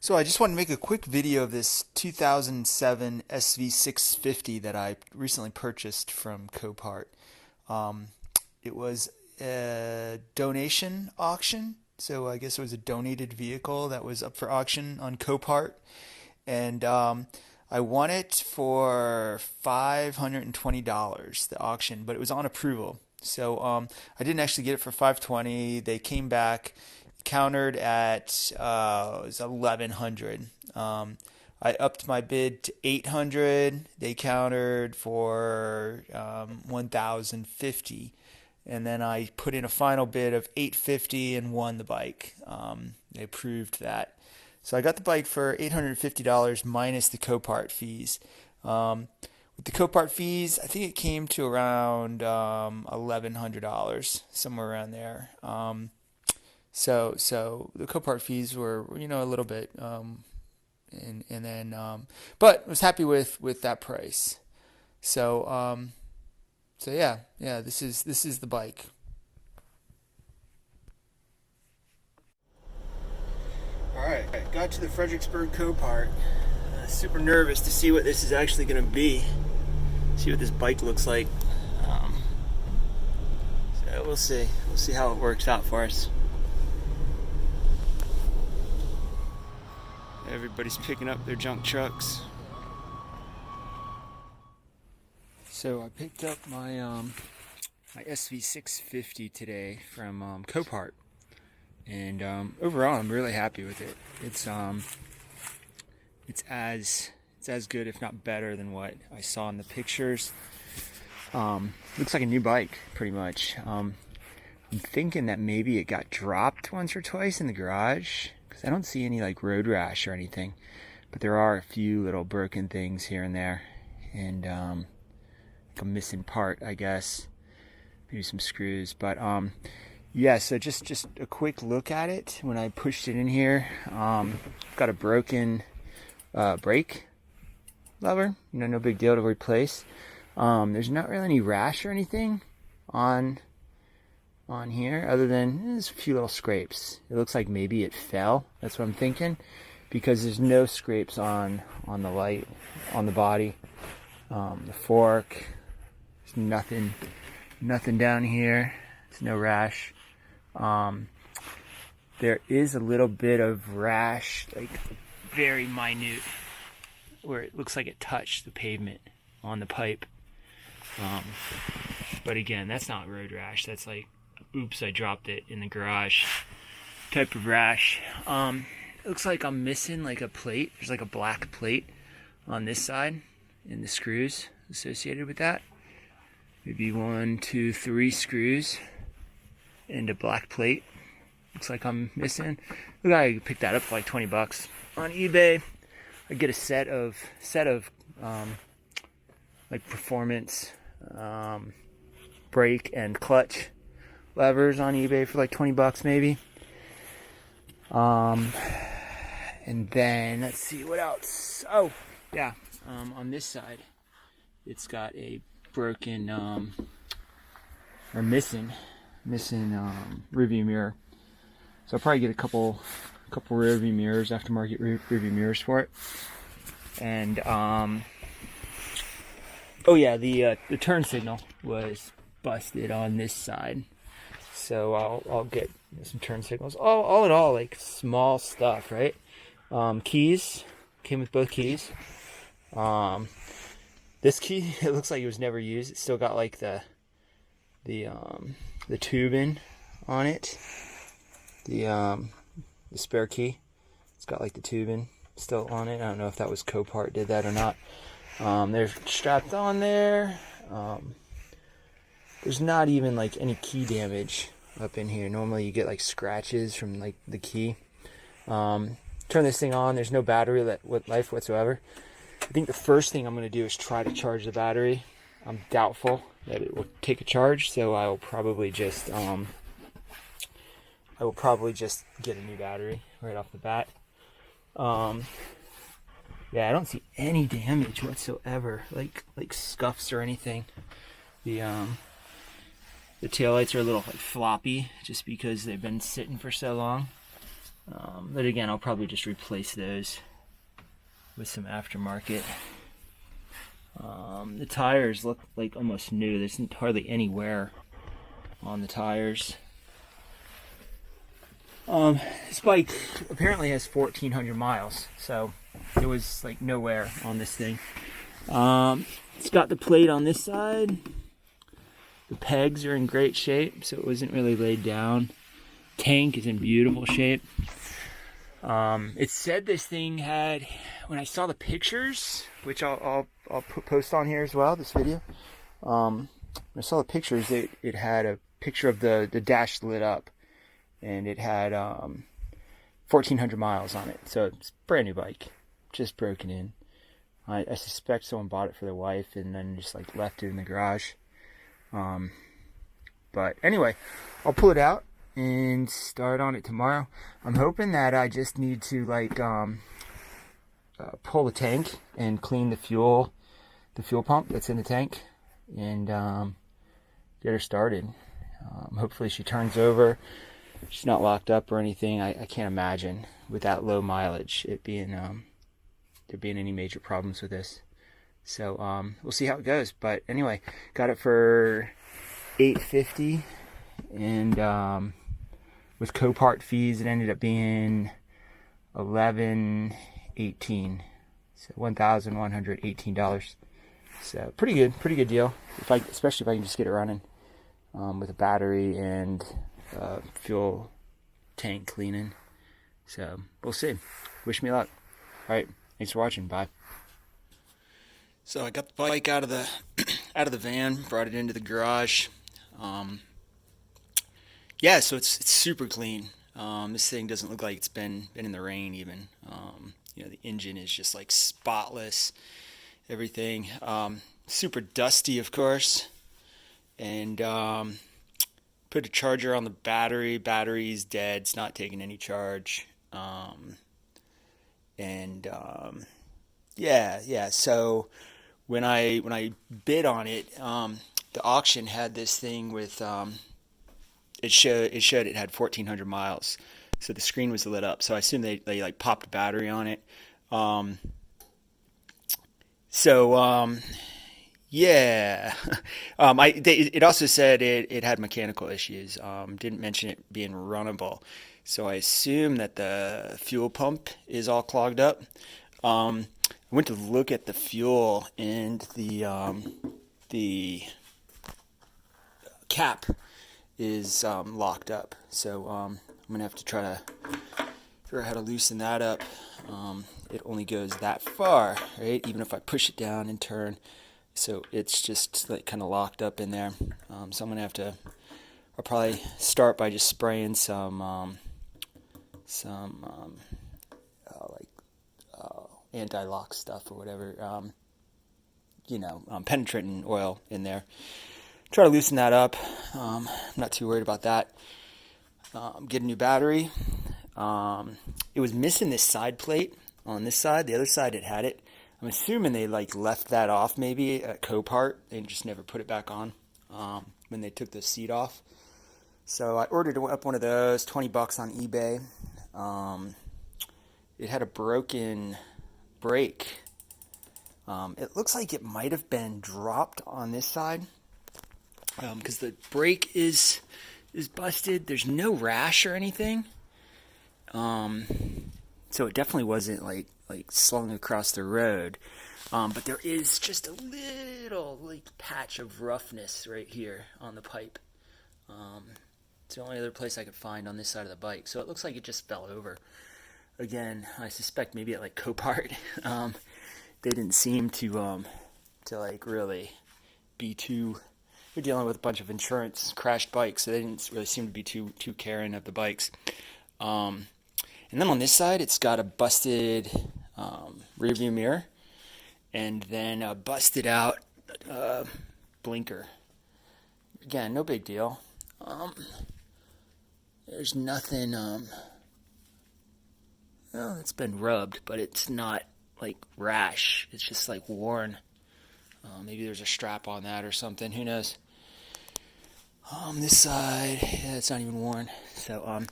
So I just want to make a quick video of this 2007 SV650 that I recently purchased from Copart. Um, it was a donation auction, so I guess it was a donated vehicle that was up for auction on Copart, and I won it for $520, the auction, but it was on approval. So I didn't actually get it for 520. They came back, countered at it was 1100. I upped my bid to 800. They countered for 1050, and then I put in a final bid of 850 and won the bike. They approved that. So I got the bike for $850 minus the Copart fees. With the Copart fees, I think it came to around $1,100, somewhere around there. So the Copart fees were, a little bit, and then, but I was happy with that price. So yeah, this is the bike. All right, got to the Fredericksburg Copart. Super nervous to see what this is actually going to be. See what this bike looks like. So we'll see. We'll see how it works out for us. Everybody's picking up their junk trucks. So I picked up my my SV650 today from Copart, and overall I'm really happy with it. It's as good, if not better, than what I saw in the pictures. Looks like a new bike, pretty much. I'm thinking that maybe it got dropped once or twice in the garage, because I don't see any like road rash or anything, but there are a few little broken things here and there, and like a missing part, I guess, maybe some screws. But yeah, so just a quick look at it. When I pushed it in here, got a broken brake lever, no big deal to replace. There's not really any rash or anything on here, other than there's a few little scrapes. It looks like maybe it fell. That's what I'm thinking, because there's no scrapes on the light, on the body, the fork. There's nothing down here. There's no rash. There is a little bit of rash, like very minute, where it looks like it touched the pavement on the pipe. But again, that's not road rash. That's like, oops, I dropped it in the garage type of rash. It looks like I'm missing like a plate. There's like a black plate on this side and the screws associated with that. Maybe 1, 2, 3 screws and a black plate. Looks like I'm missing. Look, I picked that up for like 20 bucks on eBay. I get a set of like performance brake and clutch levers on eBay for like 20 bucks maybe. And then let's see what else. Oh yeah, on this side it's got a broken or missing rearview mirror. So I'll probably get a couple rearview mirrors, aftermarket rearview mirrors for it. And oh yeah, the turn signal was busted on this side, so I'll get some turn signals. All in all, like small stuff, right? Keys came with both keys. This key, it looks like it was never used. It still got like the tubing on it. The spare key, it's got like the tubing still on it. I don't know if that was Copart did that or not. They're strapped on there. There's not even like any key damage up in here. Normally you get like scratches from like the key. Turn this thing on. There's no battery life whatsoever. I think the first thing I'm going to do is try to charge the battery. I'm doubtful that it will take a charge, so I will probably just get a new battery right off the bat. Yeah, I don't see any damage whatsoever, like scuffs or anything. The taillights are a little like floppy, just because they've been sitting for so long. But again, I'll probably just replace those with some aftermarket. The tires look like almost new. There's hardly any wear on the tires. This bike apparently has 1,400 miles, so there was like no wear on this thing. It's got the plate on this side. The pegs are in great shape, so it wasn't really laid down. Tank is in beautiful shape. It said this thing had, when I saw the pictures, which I'll post on here as well, this video. When I saw the pictures, it had a picture of the dash lit up, and it had 1,400 miles on it. So it's a brand new bike, just broken in. I suspect someone bought it for their wife and then just like left it in the garage. But anyway, I'll pull it out and start on it tomorrow. I'm hoping that I just need to like pull the tank and clean the fuel pump that's in the tank, and get her started. Hopefully she turns over. She's not locked up or anything. I can't imagine with that low mileage it being there being any major problems with this. So we'll see how it goes. But anyway, got it for $850, and with Copart fees, it ended up being $1,118, so $1,118. So pretty good deal. Especially if I can just get it running with a battery and fuel tank cleaning. So we'll see. Wish me luck. All right, thanks for watching. Bye. So I got the bike out of the van, brought it into the garage. Yeah, so it's super clean. This thing doesn't look like it's been in the rain even. The engine is just like spotless. Everything. Super dusty, of course. And put a charger on the battery. Battery's dead. It's not taking any charge. Yeah. So when I bid on it, the auction had this thing with it showed it had 1,400 miles, so the screen was lit up. So I assume they like popped a battery on it. Yeah. It also said it had mechanical issues. Didn't mention it being runnable, so I assume that the fuel pump is all clogged up. I went to look at the fuel, and the cap is locked up. So I'm gonna have to try to figure out how to loosen that up. It only goes that far, right? Even if I push it down and turn, so it's just like kind of locked up in there. So I'm gonna have to. I'll probably start by just spraying some anti-lock stuff or whatever, penetrating oil in there. Try to loosen that up. I'm not too worried about that. Get a new battery. It was missing this side plate on this side. The other side it had it. I'm assuming they like left that off maybe at Copart. They just never put it back on when they took the seat off. So I ordered up one of those, $20 on eBay. It had a broken brake. It looks like it might have been dropped on this side, because the brake is busted. There's no rash or anything, so it definitely wasn't like slung across the road. But there is just a little like patch of roughness right here on the pipe. It's the only other place I could find on this side of the bike, so it looks like it just fell over. Again, I suspect maybe at like Copart, they didn't seem to like really be too. We're dealing with a bunch of insurance crashed bikes, so they didn't really seem to be too caring of the bikes. And then on this side, it's got a busted rearview mirror, and then a busted out blinker. Again, no big deal. There's nothing. Well, it's been rubbed, but it's not like rash. It's just like worn. Maybe there's a strap on that or something. Who knows? This side, yeah, it's not even worn. So,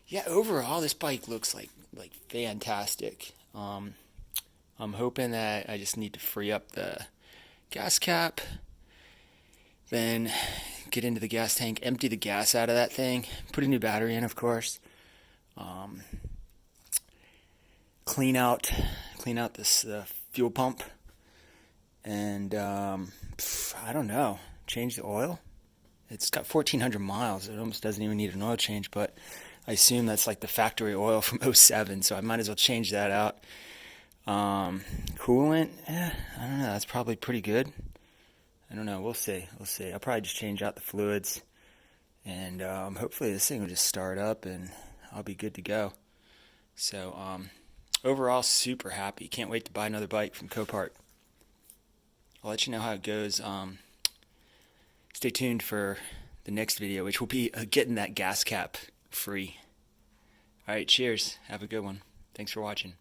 yeah, overall this bike looks like fantastic. I'm hoping that I just need to free up the gas cap, then get into the gas tank, empty the gas out of that thing, put a new battery in, of course. Clean out this fuel pump, and I don't know, change the oil. It's got 1,400 miles. It almost doesn't even need an oil change, but I assume that's like the factory oil from '07, so I might as well change that out. Coolant, I don't know. That's probably pretty good. I don't know. We'll see. I'll probably just change out the fluids, and hopefully this thing will just start up, and I'll be good to go. So overall, super happy. Can't wait to buy another bike from Copart. I'll let you know how it goes. Stay tuned for the next video, which will be getting that gas cap free. All right, cheers. Have a good one. Thanks for watching.